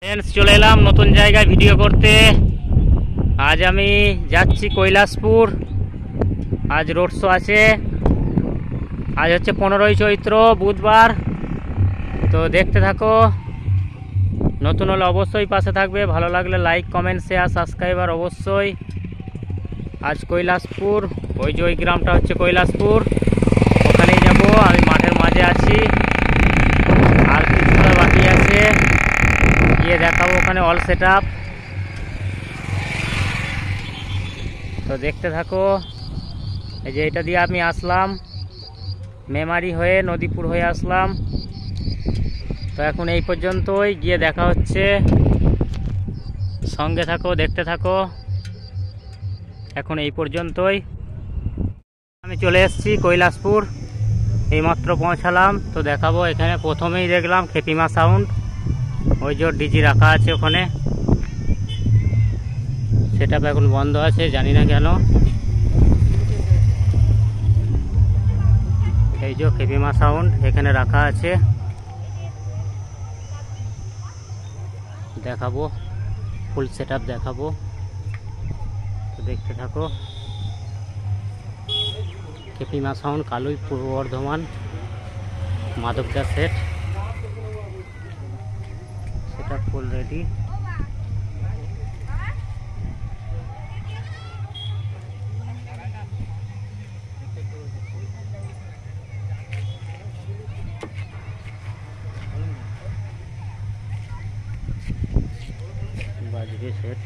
Friends चले एलाम नतून जायगाय video करते। आज आमी जाচ্ছি কৈলাসপুর। आज रोड शो आछे। आज হচ্ছে 15ই চৈত্র বুধবার। তো দেখতে থাকো। নতুন হলে অবশ্যই পাশে থাকবে, ভালো লাগলে লাইক কমেন্ট শেয়ার সাবস্ক্রাইবার অবশ্যই। আজ কৈলাসপুর, ওই যে ওই গ্রামটা হচ্ছে কৈলাসপুর, ওখানেই যাব। আমি মাঠের মাঝে আছি, আর কিছুটা বাকি আছে, গিয়ে দেখাবো ওখানে অল সেট আপ। তো দেখতে থাকো। এই যে এটা দিয়ে আমি আসলাম, মেমারি হয়ে নদীপুর হয়ে আসলাম। তো এখন এই পর্যন্তই, গিয়ে দেখা হচ্ছে। সঙ্গে থাকো, দেখতে থাকো। এখন এই পর্যন্তই। আমি চলে এসেছি কৈলাসপুর, এইমাত্র পৌঁছালাম। তো দেখাবো এখানে প্রথমেই দেখলাম খেপিমা সাউন্ড, ওই যে ডিজি রাখা আছে ওখানে। সেটা এখন বন্ধ আছে, জানি না কেন। এই যে খেপিমা সাউন্ড এখানে রাখা আছে, দেখাবো ফুল সেট আপ দেখাবো। তো দেখতে থাকো। খেপিমা সাউন্ড, কালুই, পূর্ব বর্ধমান, মাধবদা সেট আপ ফুল রেডি। বাজবে সেট।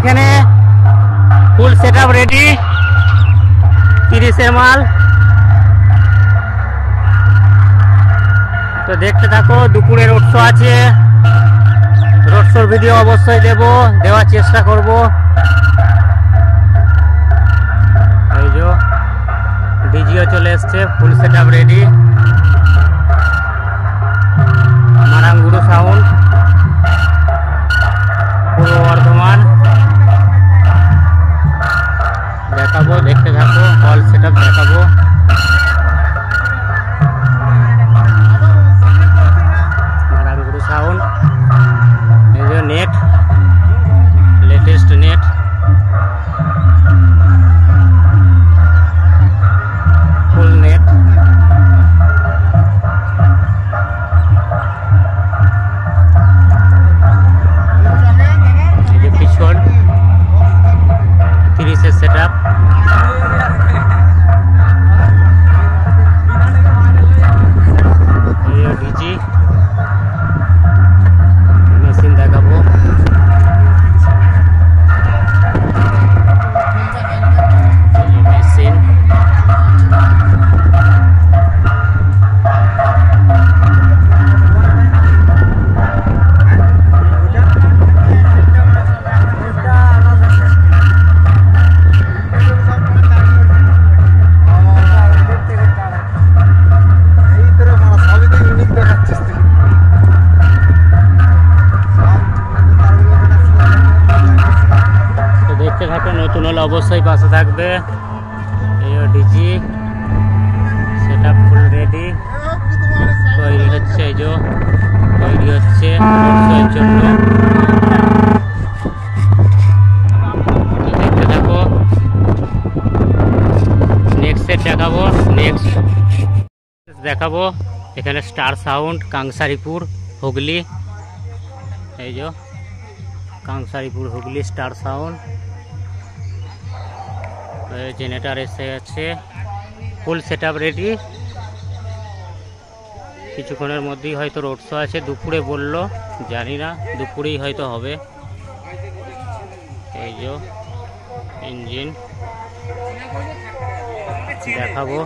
এখানে ফুল সেট আপ রেডি, 30-এর মাল। তো দেখতে থাকো, দুপুরের উৎস আছে। শোর ভিডিও অবশ্যই দেওয়ার চেষ্টা করব। এই যে ডিজিও চলে এসছে, full set up ready. Marangguru sound, Purba Bardhaman. দেখাবো, দেখতে থাকো, অল সেট আপ দেখাবো। মারাঙ্গুরু সাউন্ড, এই যে net, latest net. Full net. এই যে পিছন 30-এর সেট আপ। ডিজি মেশিন দেখাবো। মেশিন নতুন হলে অবশ্যই পাশে থাকবে। এই DG set up full ready, তৈরি হচ্ছে। এই যে তৈরি হচ্ছে রোড জন্য। দেখতে থাকো, নেক্সট সেট দেখাবো। নেক্সট দেখাবো এখানে স্টার সাউন্ড, কাংসারিপুর, হুগলি। এই যে কাংসারিপুর, হুগলি, স্টার সাউন্ড। জেনারেটর এসে গেছে, ফুল সেট আপ রেডি। কিছুক্ষণের মধ্যেই হয়তো রোড শো আছে, দুপুরে বললো, জানি না, দুপুরেই হয়তো হবে। এই যে ইঞ্জিন দেখাবো।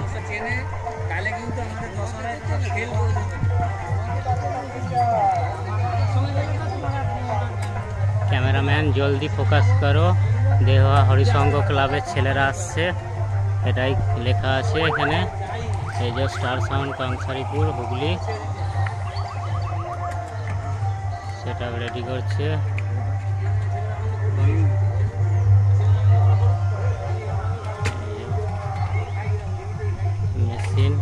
ক্যামেরাম্যান জলদি ফোকাস করো, দেওয়া হরিসঙ্গ ক্লাবের ছেলেরা আসছে, এটাই লেখা আছে এখানে। এই যে স্টার সাউন্ড, কাংসারিপুর, হুগলি, সেটা রেডি করছে। Machine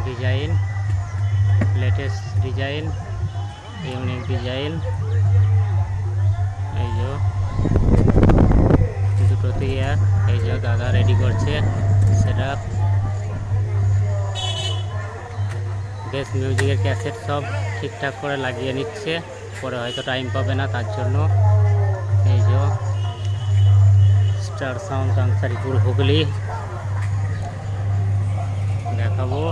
design, latest design, unique design. এই যে দুটোতেই এক। এই যে দাদা রেডি করছে সেটা। বেশ মিউজিকের ক্যাসেট সব ঠিকঠাক করে লাগিয়ে নিচ্ছে, পরে হয়তো টাইম পাবে না তার জন্য। এই যে স্টার সাউন্ড, কাংসারিপুর, হুগলি দেখাবো।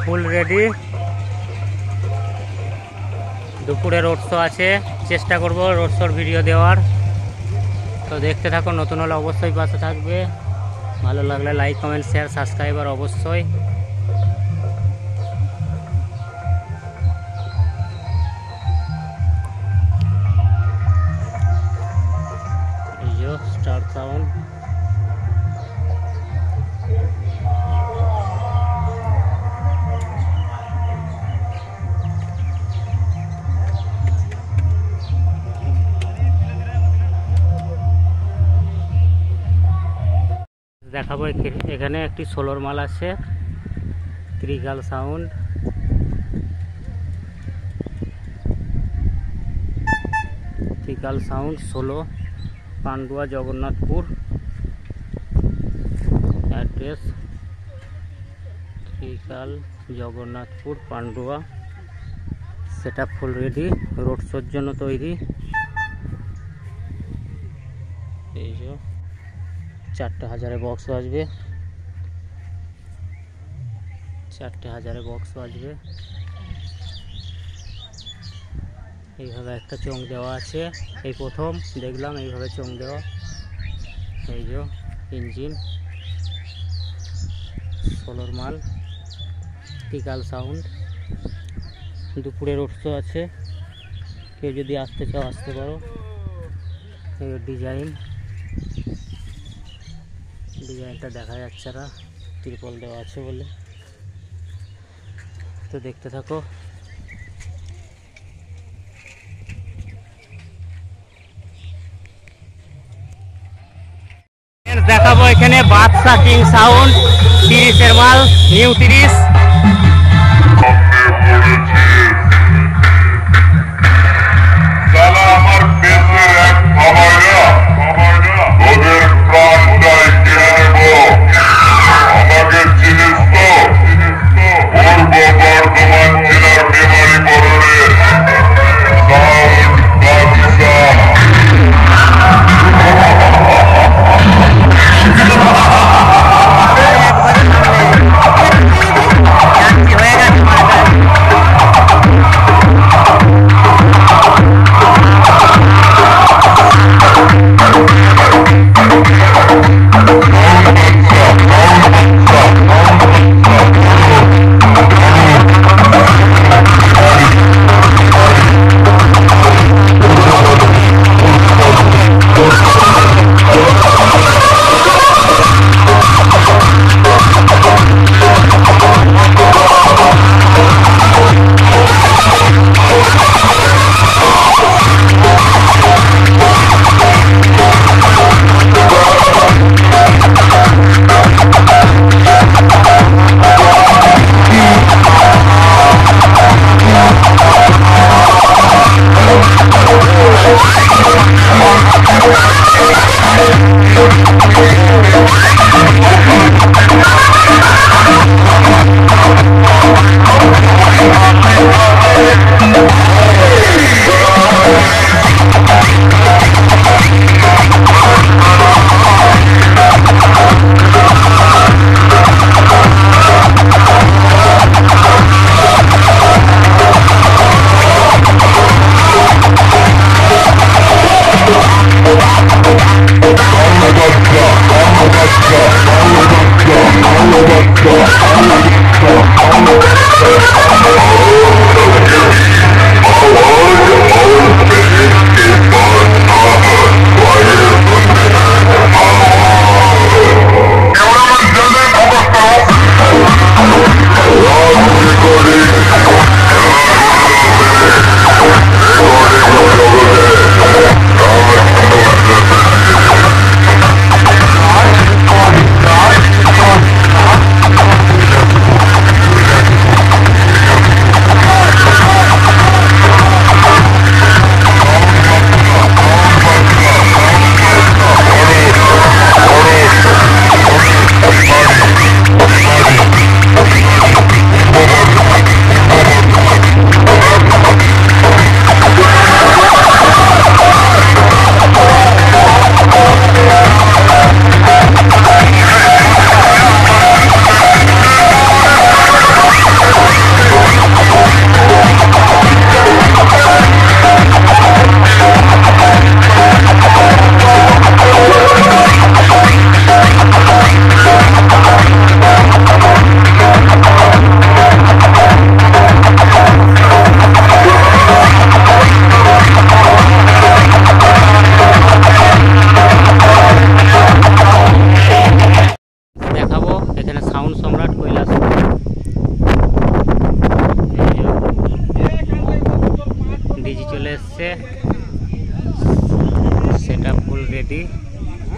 ফুল রেডি, দুপুরে রোড শো আছে, চেষ্টা করব রোড শোর ভিডিও দেওয়ার। তো দেখতে থাকো, নতুন হলে অবশ্যই পাশে থাকবে। ভালো লাগলে লাইক, কমেন্ট, শেয়ার, সাবস্ক্রাইবার অবশ্যই। এই যে স্টার সাউন্ড, দেখাবো। এখানে একটি সোলোর মাল আছে, Trikal sound. Trikal sound 16, Pandua, Jagannathpur. Address Trikal, Jagannathpur, Pandua. সেটা ফুল রেডি, রোড শোর জন্য তৈরি। এই যে 4,000 বক্স বাজবে, 4,000 বক্স বাজবে। এইভাবে একটা চোঙ দেওয়া আছে, এই প্রথম দেখলাম এইভাবে চোঙ দেওয়া। এই যে ইঞ্জিন, সোলোর মাল, টিকাল সাউন্ড। দুপুরে রোড শো আছে, কেউ যদি আসতে চাও আসতে পারো। এই ডিজাইনটা দেখা যাচ্ছে না, ত্রিপল দেওয়া আছে বলে। তো দেখতে থাকো। দেখাবো এখানে বাদশা কিং সাউন্ড 30-এর মাল, নিউ 30।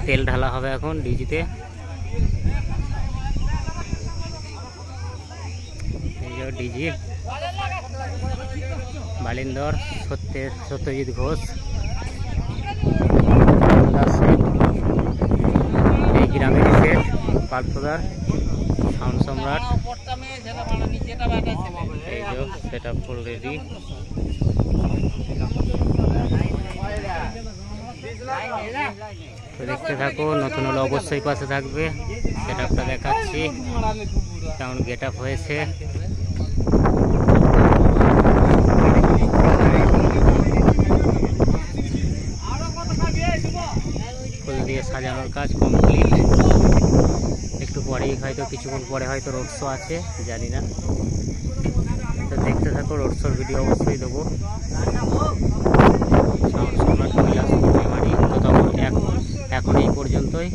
তেল ঢালা হবে এখন ডিজিতে। ডিজি বালিন্দর সত্যজিৎ ঘোষ, এই গ্রামের সেট পার্থদার সাউন্ড সম্রাট। এই যে সেট আপ ফুল রেডি। দেখতে থাকো, নতুন হলে অবশ্যই পাশে থাকবে। সেট আপটা দেখাচ্ছি কেমন গেট আপ হয়েছে। ফুল দিয়ে সাজানো কাজ কমপ্লিট। একটু পরেই হয়তো কিছুক্ষণ পরে হয়তো রোড শো আছে, জানি না। তো দেখতে থাকো, রোড শোর ভিডিও অবশ্যই দেবো। তো তখন এখন এই পর্যন্তই।